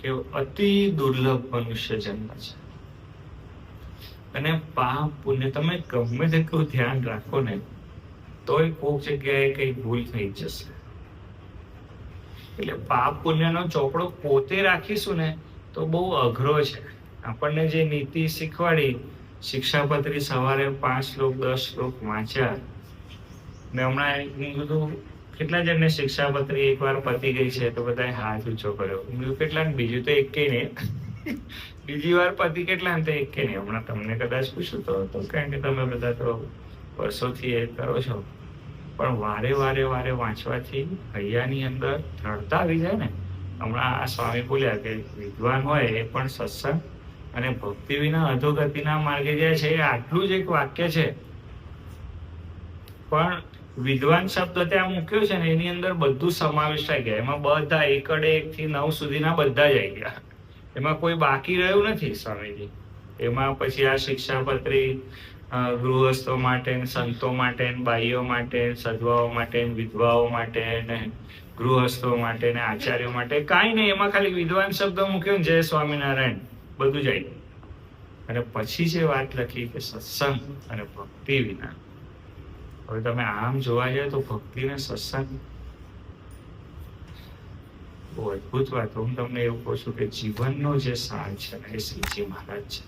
કે અતિ દુર્લભ મનુષ્ય જન્મ છે, અને પાપ પુણ્ય તમે ગમે તેટલું ધ્યાન રાખો ને તોય કોઈક જગ્યાએ કઈ ભૂલ થઈ જશે. એટલે પાપ પુણ્યનો ચોપડો પોતે રાખીશું ને તો બહુ અઘરો છે. આપણને જે નીતિ શીખવાડી, શિક્ષાપત્રી સવારે 5 શ્લોક 10 શ્લોક વાંચ્યા, ને હમણાં હું કીધું કેટલા જણને શિક્ષાપત્રી એકવાર પતી ગઈ છે તો બધાએ હાથ ઊંચો કર્યો. હું કેટલા, બીજું તો એકે નહીં, બીજી વાર પતી કેટલા ને તો એકે નહીં. હમણાં તમને કદાચ પૂછું તો કારણ કે તમે બધા તો વર્ષોથી એ કરો છો, પણ વારે વાંચવાથી હૈયાની અંદર દ્રઢતા આવી જાય ને. હમણાં આ સ્વામી બોલ્યા કે વિદ્વાન હોય એ પણ સત્સંગ અને ભક્તિ વિના અધોગતિના માર્ગે જાય છે. એ આટલું જ એક વાક્ય છે, પણ વિદ્વાન શબ્દ ત્યાં મૂક્યો છે ને એની અંદર બધું સમાવેશ થઈ ગયા. એમાં બધા એકડે 1 થી 9 સુધીના બધા જ આવી ગયા. એમાં કોઈ બાકી રહ્યું નથી સ્વામીજી. એમાં પછી આ શિક્ષાપત્રી ગૃહસ્થો માટે, સંતો માટે, બાઈઓ માટે, સધવાઓ માટે, વિધવાઓ માટે, ને ગૃહસ્થો માટે, ને આચાર્યો માટે કાંઈ નહીં. એમાં ખાલી વિદ્વાન શબ્દ મૂક્યો ને જય સ્વામિનારાયણ બધું જ આવી. અને પછી જે વાત લખી કે સત્સંગ અને ભક્તિ વિના. હવે તમે આમ જોવા જાય તો ભક્તિ ને સત્સંગ બહુ અદભુત વાત. હું તમને એવું કહું છું કે જીવનનો જે સાર છે ને એ શ્રીજી મહારાજ છે.